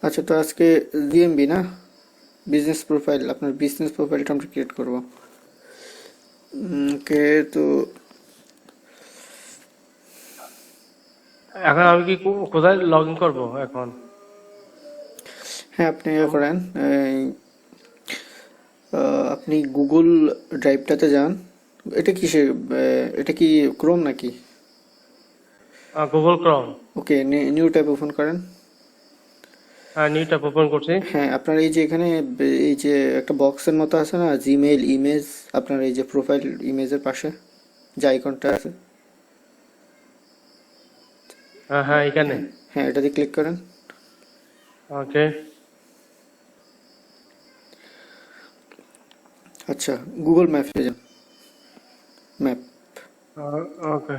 আচ্ছা, তো আজকে জিএমবি না, বিজনেস প্রোফাইল, আপনার বিজনেস প্রোফাইলটা আমরা ক্রিয়েট করব। ওকে, তো এখন আমি কি কোথায় লগ ইন করবো এখন? হ্যাঁ, আপনি ইয়ে করেন, আপনি গুগল ড্রাইভটাতে যান। এটা কিসে, এটা কি ক্রোম নাকি? গুগল ক্রম। ওকে, নিউ ট্যাব ওপেন করেন। হ্যাঁ, নিউ ট্যাব ওপেন করছি। হ্যাঁ, আপনার এই যে এখানে এই যে একটা বক্সের মতো আছে না, জিমেইল ইমেজ, আপনার এই যে প্রোফাইল ইমেজের পাশে যে আইকনটা আছে। হ্যাঁ হ্যাঁ, এখানে। হ্যাঁ, এটাতে ক্লিক করেন। ওকে। আচ্ছা, গুগল ম্যাপে যান। ম্যাপ। ওকে।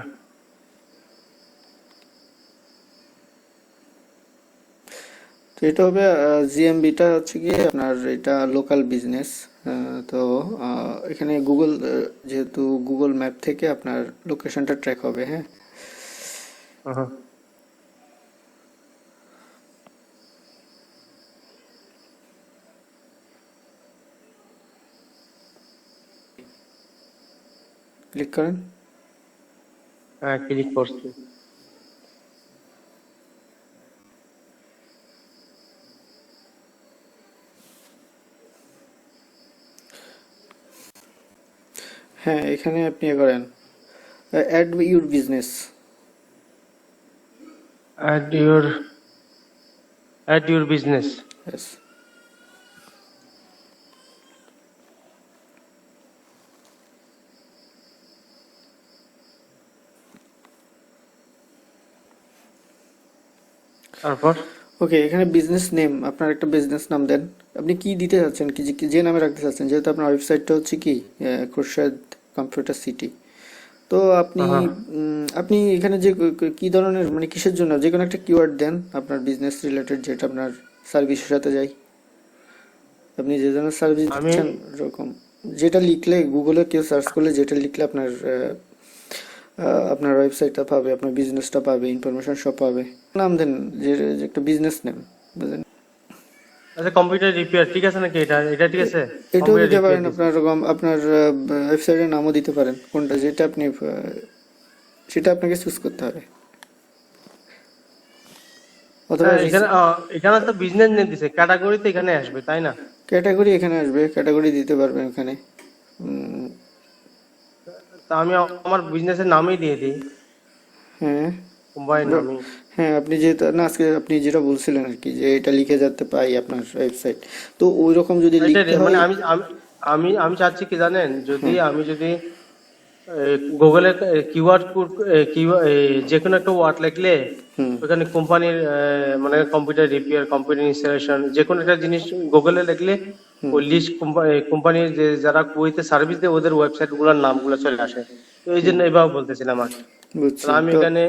তো এটা হবে, জিএমবিটা হচ্ছে কি আপনার, এটা লোকাল বিজনেস। তো এখানে গুগল, যেহেতু গুগল ম্যাপ থেকে আপনার লোকেশনটা ট্র্যাক হবে। হ্যাঁ, হ্যাঁ। ক্লিক করেন। হ্যাঁ, ক্লিক করছি। হ্যাঁ, এখানে আপনি এ করেন, add your business. Add your add your business. Yes. তারপর ওকে, এখানে বিজনেস নেম, আপনার একটা বিজনেস নাম দেন। আপনি কি দিতে চাচ্ছেন, কি যে নামে রাখতে চাচ্ছেন, যেহেতু আপনার ওয়েবসাইটটা হচ্ছে কি খুরশেদ কম্পিউটার সিটি। তো আপনি হ্যাঁ। আপনি এখানে যে কি ধরনের, মানে কিসের জন্য, যে কোনো একটা কিওয়ার্ড দেন আপনার বিজনেস রিলেটেড, যেটা আপনার সার্ভিসের সাথে যায়। আপনি যে ধরনের সার্ভিস আমি দিচ্ছেন ওরকম, যেটা লিখলে গুগলে কেউ সার্চ করলে যেটা লিখলে আপনার আপনার ওয়েবসাইটটা পাবে, আপনার বিজনেসটা পাবে, ইনফরমেশন সব পাবে। নাম দেন, যে একটা বিজনেস নেম, বুঝলেন? আচ্ছা, কম্পিউটার রিপেয়ার ঠিক আছে নাকি? এটা এটা ঠিক আছে। এটাও কম্পিউটার দিতে রিপেয়ার পারেন, দিছি। আপনার আপনার ওয়েবসাইটের নামও দিতে পারেন, কোনটা যেটা আপনি সেটা আপনাকে চুজ করতে হবে। অথবা হ্যাঁ, এখানে এখানে তো বিজনেস নেম দিছে, ক্যাটাগরি তো এখানে আসবে তাই না? ক্যাটাগরি এখানে আসবে, ক্যাটাগরি দিতে পারবেন এখানে। উম, তা আমি আমার বিজনেসের নামই দিয়ে দিই, হ্যাঁ, কোম্পানির বা- নামই। হ্যাঁ, আপনি যেহেতু না আজকে আপনি যেটা বলছিলেন আর কি, যে এটা লিখে যেতে পাই আপনার ওয়েবসাইট, তো ওই রকম যদি এটা লিখতে মানে হয়। আমি আমি আমি আমি চাচ্ছি কি জানেন, যদি হ্যাঁ, আমি যদি গুগলে কিওয়ার্ড কোড, যে কোনো একটা ওয়ার্ড লিখলে হুম, ওখানে কোম্পানির মানে কম্পিউটার রিপেয়ার, কম্পিউটার ইনস্টলেশন, যে কোনো একটা জিনিস গুগলে লিখলে হুম, ওই লিস্ট কোম্পানির যে যারা কুয়েতে সার্ভিস দেয় ওদের ওয়েবসাইট গুলোর নামগুলো চলে আসে। তো এই হুম, জন্য এভাবে বলতেছিলাম আর কি। বুঝছি। তাহলে আমি তো এখানে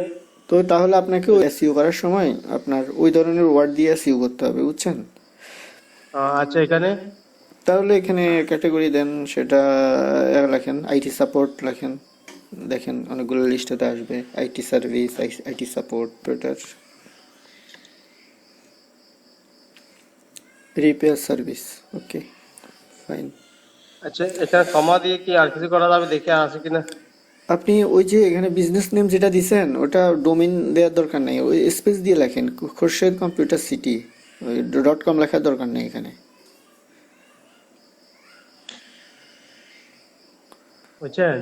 তো তাহলে আপনাকে এসইও করার সময় আপনার ওই ধরনের ওয়ার্ড দিয়ে এসইও করতে হবে, বুঝছেন? আচ্ছা, এখানে তাহলে এখানে ক্যাটাগরি দেন, সেটা লেখেন আইটি সাপোর্ট লেখেন। দেখেন অনেকগুলো লিস্টে আসবে, IT service, IT support, repair service. Okay, fine. আচ্ছা, এখানে কমা দিয়ে কি আর কিছু করা যাবে, দেখে আছে কিনা? আপনি ওই যে এখানে বিজনেস নেম যেটা দিছেন, ওটা ডোমেইন দেওয়ার দরকার নেই, ওই স্পেস দিয়ে লেখেন খোরশেদ কম্পিউটার সিটি, ওই .com লেখার দরকার নেই এখানে। বুঝছেন?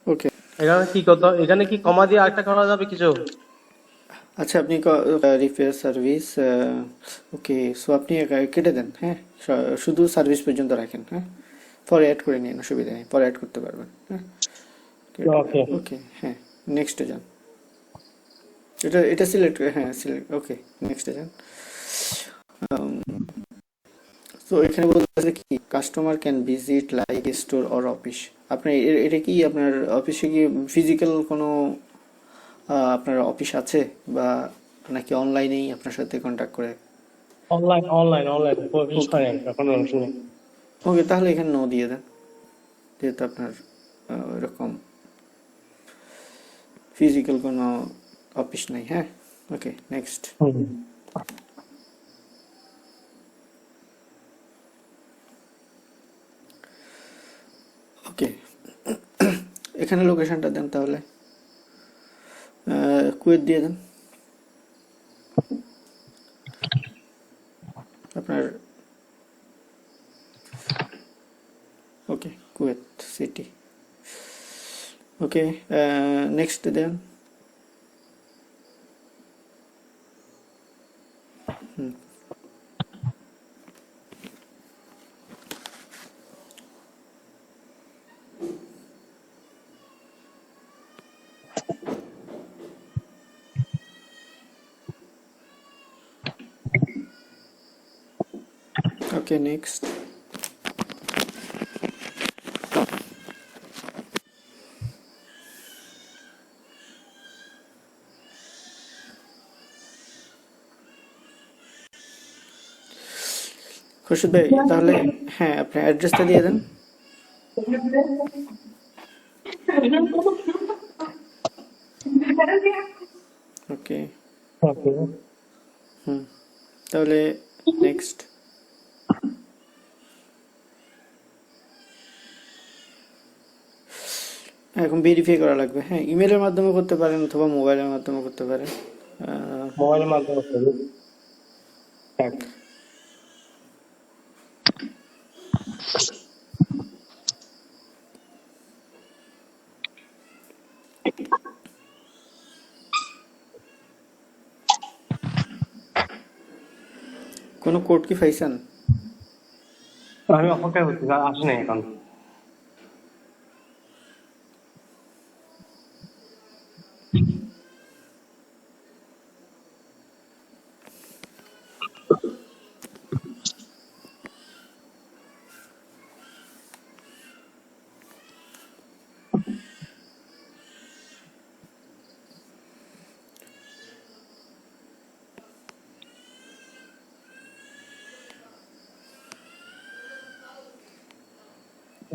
ওকে, এখানে কি কত, এখানে কি কমা দিয়ে আরেকটা করা যাবে কিছু? আচ্ছা, আপনি রিপেয়ার সার্ভিস, ওকে, সো আপনি কেটে দেন। হ্যাঁ, শুধু সার্ভিস পর্যন্ত রাখেন। হ্যাঁ, পরে অ্যাড করে নিন, অসুবিধা নেই, পরে অ্যাড করতে পারবেন। হ্যাঁ, ওকে। ওকে, হ্যাঁ, নেক্সটে যান। এটা সিলেক্ট, হ্যাঁ সিলেক্ট, ওকে, নেক্সটে যান। তো এখানে বলতেছে কি, customer can visit like store or office. আপনার এটা কি আপনার অফিসে কি ফিজিক্যাল কোনো আপনার অফিস আছে, বা নাকি অনলাইনেই আপনার সাথে কন্ট্যাক্ট করে? অনলাইন অনলাইন অনলাইন ওকে, এখন অংশ নেই। ওকে, তাহলে এখানে নো দিয়ে দেন, যেহেতু আপনার ওইরকম ফিজিক্যাল কোনো অফিস নেই। হ্যাঁ, ওকে, নেক্সট। হুম। এখানে লোকেশনটা দেন তাহলে, কুয়েত দিয়ে দেন আপনার। ওকে, কুয়েত সিটি। ওকে, নেক্সট দেন। ওকে, নেক্সট। খুরশিদ ভাই তাহলে, হ্যাঁ আপনি অ্যাড্রেসটা দিয়ে দেন। ওকে, ওকে। হুম, তাহলে নেক্সট। এখন ভেরিফাই করা লাগবে। হ্যাঁ, ইমেলের মাধ্যমে করতে পারেন অথবা মোবাইলের মাধ্যমে করতে পারেন। মোবাইলের মাধ্যমে করবো। হ্যাঁ। কোনো কোড কি পাইছেন? আমি অপেক্ষা করছি, আসে নাই এখন।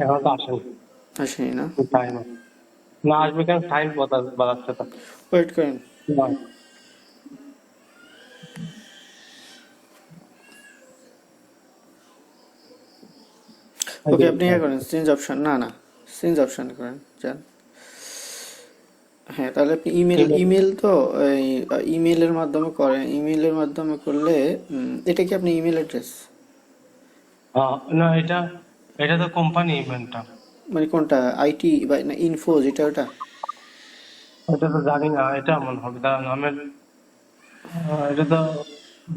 এখন তো আসেনি। আসেনি না? টাইম না, আসবে কেন? টাইম বাড়াচ্ছে তো। ওয়েট করেন। না। ওকে, আপনি ইয়ে করেন, চেঞ্জ অপশন, না না, চেঞ্জ অপশন করেন, যান। হ্যাঁ, তাহলে আপনি ইমেল তো ইমেলের মাধ্যমে করেন। ইমেলের মাধ্যমে করলে এটা কি আপনি ইমেল অ্যাড্রেস? না, এটা এটা তো কোম্পানি ইভেন্টটা। মানে কোনটা, আইটি বা না ইনফো যেটা ওটা? এটা তো জানি না, এটা মনে হবে দাঁড়ান নামের। এটা তো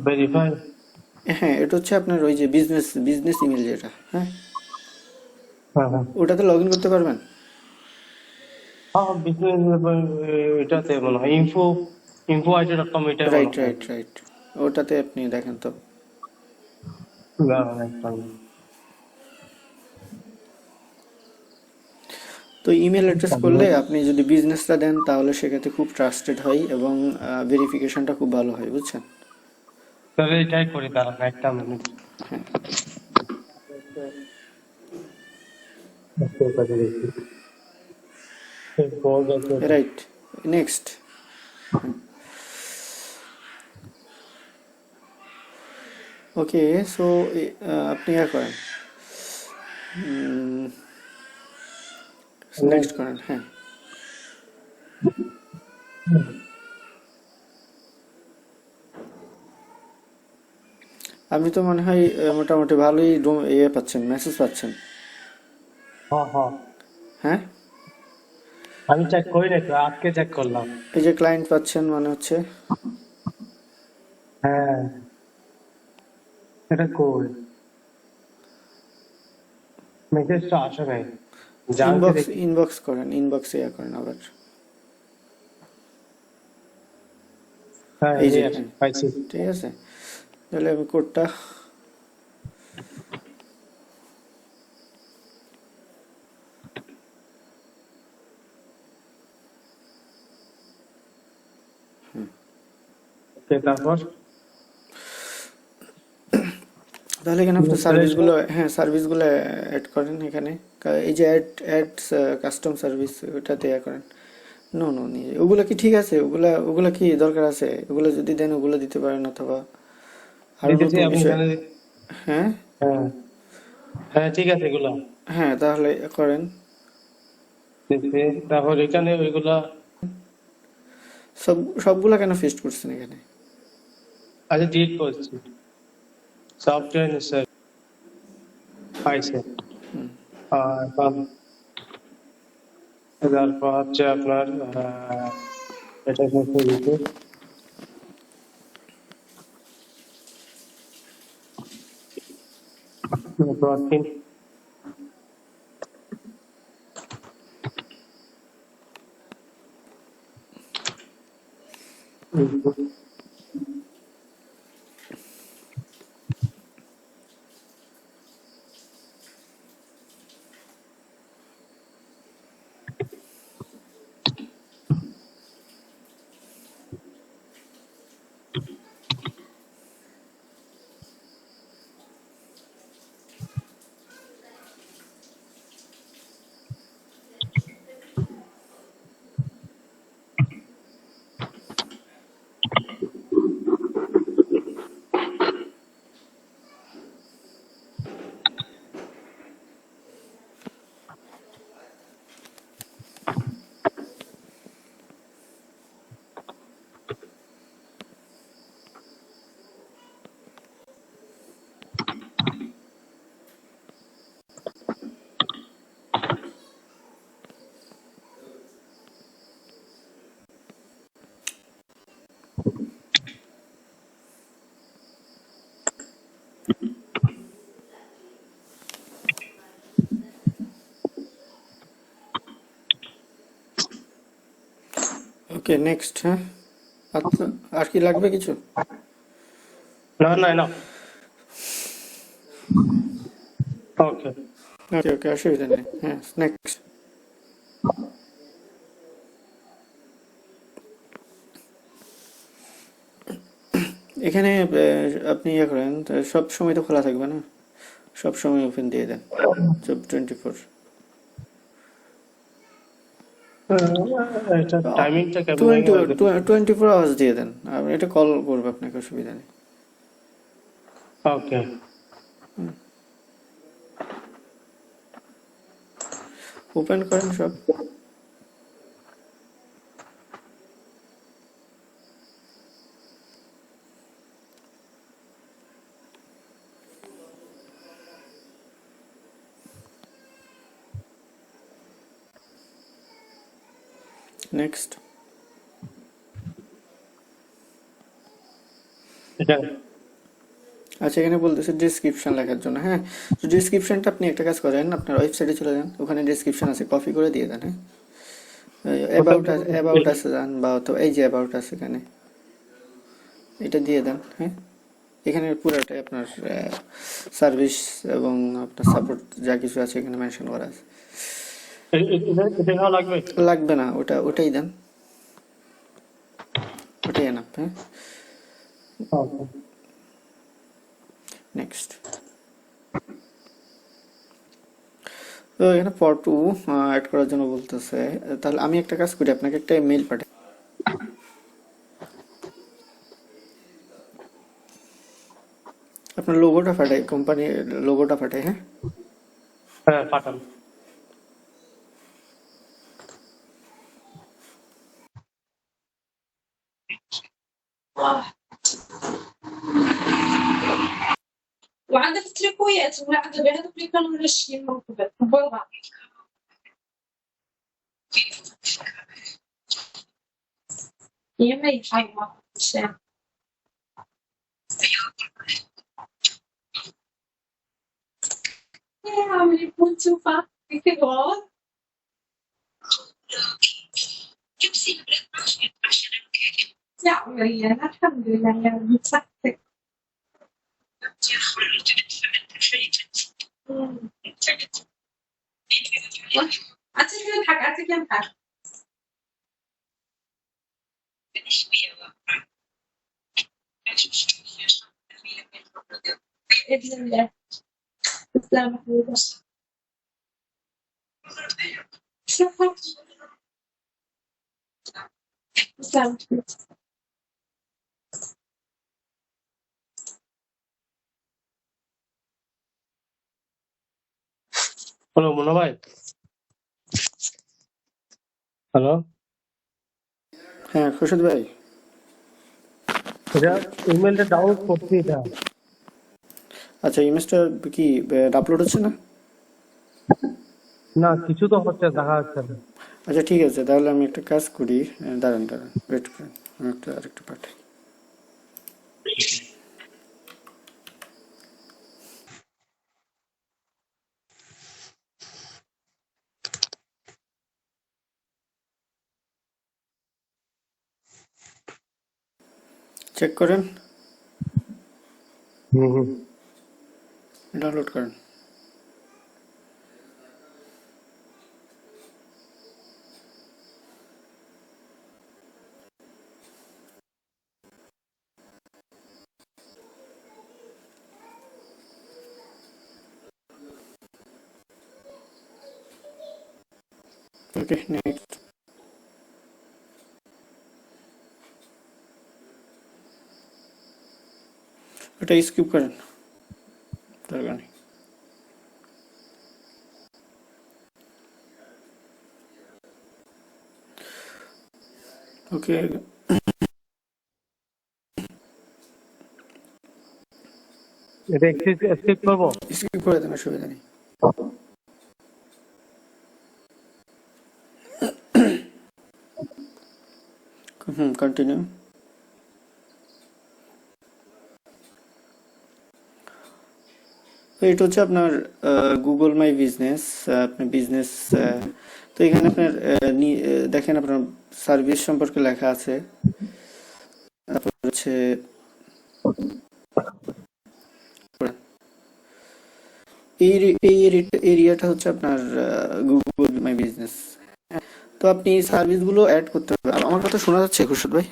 ভেরিফাই। হ্যাঁ, এটা হচ্ছে আপনার ওই যে বিজনেস বিজনেস ইমেল যেটা, হ্যাঁ হ্যাঁ হ্যাঁ ওটাতে লগ ইন করতে পারবেন। হ্যাঁ, বিজনেস এটাতে মনে হয় info@com, এটাই মনে রাইট হয়। রাইট রাইট, ওটাতে আপনি দেখেন তো। দাঁড়ান একটা। তো ইমেল অ্যাড্রেস করলে আপনি যদি বিজনেসটা দেন তাহলে সেক্ষেত্রে খুব ট্রাস্টেড হয় এবং ভেরিফিকেশনটা খুব ভালো হয়, বুঝছেন? তাহলে এটাই করি, দাঁড়ান একটা মিনিট। হ্যাঁ, রাইট, নেক্সট। ওকে, সো আপনি ইয়া করেন, নেক্সট করেন। হ্যাঁ, আপনি তো মনে হয় মোটামুটি ভালোই ইয়ে পাচ্ছেন, মেসেজ পাচ্ছেন। হ্যাঁ হ্যাঁ, হ্যাঁ, আমি চেক করি না তো, আজকে চেক করলাম। এই যে ক্লায়েন্ট পাচ্ছেন মানে হচ্ছে হ্যাঁ, এটা কই মেসেজটা আসে নাই, জানকে ইনবক্স, দেখি। ইনবক্স করেন, ইনবক্সে ইয়া করেন আবার। হ্যাঁ, এই যে, এই হ্যাঁ, পাইছি। ঠিক আছে। তাহলে আমি কোডটা, ওকে, তারপর তাহলে এখানে আপনি সার্ভিসগুলো, হ্যাঁ সার্ভিসগুলো অ্যাড করেন এখানে। এই যে অ্যাড অ্যাড কাস্টম সার্ভিস, ওটাতে ইয়া করেন। নো নো, নিয়ে ওগুলা কি ঠিক আছে? ওগুলা ওগুলা কি দরকার আছে? ওগুলো যদি দেন ওগুলো দিতে পারেন, অথবা আরো দিতেছি নতুন আমি বিষয়। এখানে। হ্যাঁ হ্যাঁ হ্যাঁ, ঠিক আছে এগুলো। হ্যাঁ, তাহলে করেন। দিছি। তারপর এখানে ওইগুলা সবগুলা কেন ফেস্ট করছেন এখানে? আগে ডিলিট করছি, সফটওয়্যার নিশ্চয় পাইছে। এখন তারপর হচ্ছে আপনার এটা করতে দিতে নেটওয়ার্কিং। ওকে, নেক্সট। হ্যাঁ, আচ্ছা, আর কি লাগবে কিছু? না না না, ওকে। ওকে ওকে, অসুবিধা নেই। হ্যাঁ, নেক্সট। এখানে আপনি ইয়ে করেন, তো সব সময় তো খোলা থাকবে না, সব সময় ওপেন দিয়ে দেন, সব 24। এটা টাইমিংটা কেমন 24 আওয়ার্স দিয়ে দেন, এটা কল করবে আপনাকে, অসুবিধা নেই। ওকে। ওপেন করেন সব। নেক্সট। এখানে আচ্ছা, এখানে বলতেছে ডিসক্রিপশন লেখার জন্য। হ্যাঁ, তো ডিসক্রিপশনটা আপনি একটা কাজ করেন, আপনার ওয়েবসাইটে চলে যান, ওখানে ডিসক্রিপশন আছে, কপি করে দিয়ে দেন। হ্যাঁ, অ্যাবাউট আছে যান, বা তো এই যে অ্যাবাউট আছে এখানে, এটা দিয়ে দেন। হ্যাঁ, এখানে পুরোটাই আপনার সার্ভিস এবং আপনার সাপোর্ট যা কিছু আছে এখানে মেনশন করা আছে। এটা লাগবে। লাগবে না, ওটাই দেন, ওটাই এনাফ। হ্যাঁ, ওকে। নেক্সট। তো এখানে ফর টু অ্যাড করার জন্য বলতেছে। তাহলে আমি একটা কাজ করি, আপনাকে একটা মেইল পাঠাই, আপনার লোগোটা পাঠাই, কোম্পানির লোগোটা পাঠাই। হ্যাঁ, হ্যাঁ, পাঠান। وعندك تريكويات وعندك بهذوك اللي كانوا منشيين مركبات برا. يما يحيوا شام يا عمري كنت شوفها في غور. يا عمري أنا الحمد لله يا ربي صحتك. أعطيك نضحك أعطيك نضحك. بإذن الله. تسلم حبيبي. صحة. تسلم حبيبي. হ্যালো মুন্না ভাই, হ্যালো, হ্যাঁ খুরশেদ ভাই। এটা ইমেলটা ডাউনলোড করছি এটা। আচ্ছা, ইমেজটা কি আপলোড হচ্ছে না? না, কিছু তো হচ্ছে, দেখা যাচ্ছে না। আচ্ছা ঠিক আছে, তাহলে আমি একটা কাজ করি। দাঁড়ান দাঁড়ান, ওয়েট করেন, আমি আরেকটা পাঠাই। চেক করেন, হুম। ডাউনলোড করেন। ওকে, নেক্সট। ওটা স্কিপ করেন, দরকার নেই। ওকে, এটা স্কিপ করবো? স্কিপ করে দেন, অসুবিধা নেই। কন্টিনিউ। এটা হচ্ছে আপনার গুগল মাই বিজনেস। আপনার বিজনেস, তো এখানে আপনার দেখেন আপনার সার্ভিস সম্পর্কে লেখা আছে। তারপর হচ্ছে এই এরিয়াটা হচ্ছে আপনার গুগল মাই বিজনেস। তো আপনি সার্ভিসগুলো অ্যাড করতে হবে। আমার কথা শোনা যাচ্ছে খুরশেদ ভাই?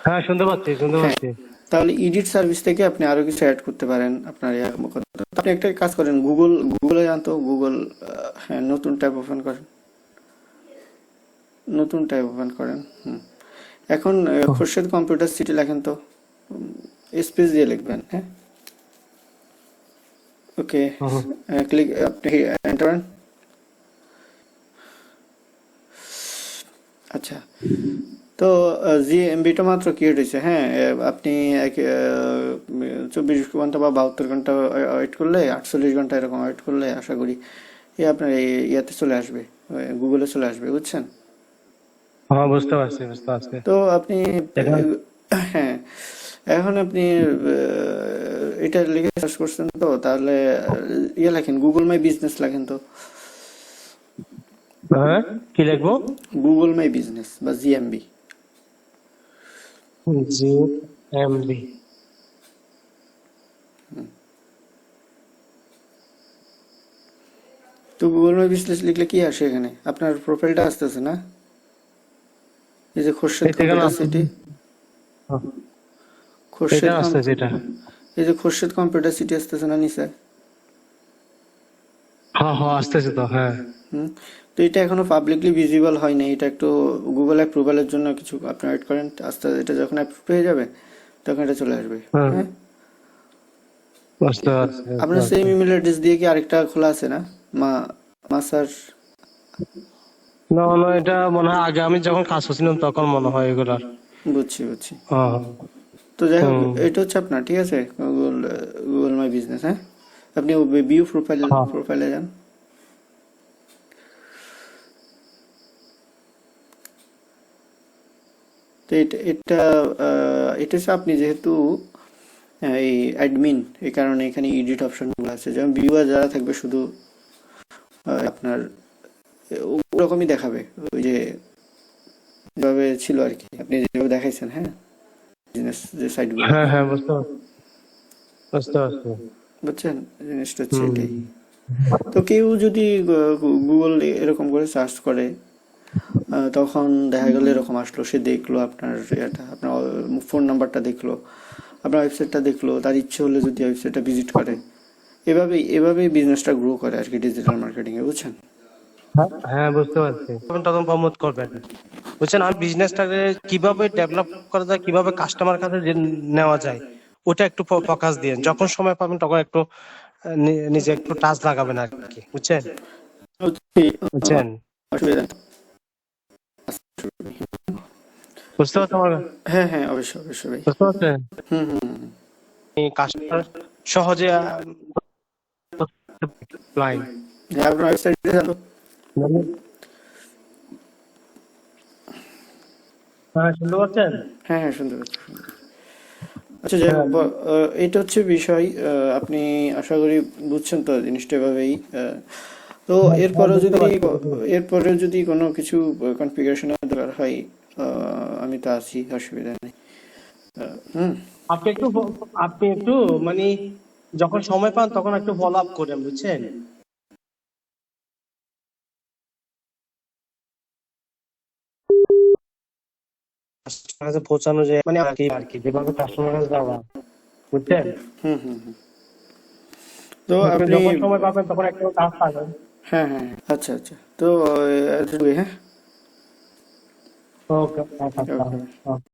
হ্যাঁ, শুনতে পাচ্ছি, শুনতে হ্যাঁ, পাচ্ছি। তাহলে এডিট সার্ভিস থেকে আপনি আরো কিছু অ্যাড করতে পারেন আপনার আপনি একটা কাজ করেন, গুগলে যান তো, গুগল, হ্যাঁ, নতুন ট্যাব ওপেন করেন, নতুন ট্যাব ওপেন করেন। এখন খোরশেদ কম্পিউটার সিটি লেখেন তো, স্পেস দিয়ে লিখবেন, হ্যাঁ। ওকে, হুম। ক্লিক, আপনি এন্টার। আচ্ছা, তো জিএমবিটা মাত্র ক্রিয়েট হয়েছে, হ্যাঁ। আপনি 24 ঘন্টা বা 72 ঘন্টা ওয়েট করলে, 48 ঘন্টা এরকম ওয়েট করলে আশা করি আপনার ইয়াতে চলে আসবে, গুগলে চলে আসবে, বুঝছেন? হ্যাঁ, বুঝতে পারছি, বুঝতে পারছি। তো আপনি এটা হ্যাঁ, এখন আপনি এটা লিখে সার্চ করছেন তো, তাহলে ইয়ে লেখেন, গুগল মাই বিজনেস লেখেন তো। হ্যাঁ, কি লিখবো? গুগল মাই বিজনেস বা জিএমবি। GMB। তো গুগল মাই বিজনেস লিখলে কি আসে? এখানে আপনার প্রোফাইলটা আসতেছে না? এই যে খোরশেদ এটা কেন কম্পিউটার আসছে? সিটি, হ্যাঁ, খোরশেদ এটা আসতেছে এটা। এই যে খোরশেদ কম্পিউটার সিটি আসতেছে না নিচে? হ্যাঁ হ্যাঁ, আসতেছে তো, হ্যাঁ। হুম, তো এটা এখনো পাবলিকলি ভিজিবল হয়নি। এটা একটু গুগল অ্যাপ্রুভালের জন্য কিছু আপনি ওয়েট করেন, আস্তে এটা যখন অ্যাপ্রুভ হয়ে যাবে তখন এটা চলে আসবে, হ্যাঁ, হ্যাঁ। বুঝতে পারছি, বুঝতে আপনার পারছি। সেম ইমেল অ্যাড্রেস দিয়ে কি আরেকটা খোলা আছে না? মা মাসার, না না, এটা মনে হয় আগে আমি যখন কাজ করছিলাম তখন মনে হয় এগুলার। বুঝছি বুঝছি। হ্যাঁ। তো যাই হোক, হুম। এটা হচ্ছে আপনার, ঠিক আছে, গুগল মাই বিজনেস, হ্যাঁ। আপনি ভিউ হ্যাঁ প্রোফাইলে যান। তো এটা হচ্ছে আপনি যেহেতু এই অ্যাডমিন, এই কারণে এখানে এডিট অপশনগুলো আছে। যেমন ভিউয়ার যারা থাকবে শুধু আপনার ওরকমই দেখাবে, ওই যে যেভাবে ছিল আর কি, আপনি যেভাবে দেখাইছেন, হ্যাঁ, বিজনেস যে সাইটগুলো, হ্যাঁ হ্যাঁ, বুঝতে পারছি, বুঝতে পারছি। বুঝছেন? জিনিসটা হচ্ছে হুম। এটাই। তো কেউ যদি গুগল এরকম করে সার্চ করে, তখন দেখা গেল এরকম আসলো, সে দেখলো আপনার এটা, আপনার ফোন নাম্বারটা দেখলো, আপনার ওয়েবসাইটটা দেখলো, তার ইচ্ছে হলে যদি ওয়েবসাইটটা ভিজিট করে, এভাবেই বিজনেসটা গ্রো করে আর কি, ডিজিটাল মার্কেটিং এ, বুঝছেন? হ্যাঁ হ্যাঁ, বুঝতে পারছি। তখন প্রমোট করবেন, বুঝছেন? আর বিজনেসটাকে কিভাবে ডেভেলপ করা যায়, কিভাবে কাস্টমার কাছে নেওয়া যায়, ওটা একটু ফোকাস দিয়ে যখন সময় পাবেন তখন একটু নিজে একটু টাচ লাগাবেন আর কি, বুঝছেন? হচ্ছে, বুঝছেন? অসুবিধা নেই। বুঝতে পারছো আমার? হ্যাঁ হ্যাঁ, অবশ্যই অবশ্যই ভাই। বুঝতে পারছেন? হুম হুম হুম। কাস্টমার সহজে ক্লায়েন্ট হ্যাঁ, আপনার ওয়েবসাইটে যাবো। হ্যাঁ, শুনতে পাচ্ছেন? হ্যাঁ হ্যাঁ, শুনতে পাচ্ছি শুনতে পাচ্ছি। আচ্ছা, যাই হোক, হ্যাঁ, এটা হচ্ছে বিষয়। আপনি আশা করি বুঝছেন তো জিনিসটা এভাবেই। তো হ্যাঁ, হ্যাঁ, এরপরেও বুঝতে যদি পারছি, বুঝতে পারছি। এরপরেও যদি কোনো কিছু কনফিগারেশনের দরকার হয়, আমি তো আছি, অসুবিধা নেই। হুম। আপনি একটু মানে যখন সময় পান তখন একটু ফলো আপ করেন, বুঝছেন? কাস্টমার কাছে পৌঁছানো যায় মানে আর কি যেভাবে কাস্টমার কাছে যাওয়া, বুঝছেন? হুম হুম হুম। তো আপনি আপনি, যখন সময় পাবেন তখন একটা কাজ পাবেন। হ্যাঁ হ্যাঁ হ্যাঁ, আচ্ছা আচ্ছা, তো এতটুকুই, হ্যাঁ। ওকে, ওকে। আচ্ছা।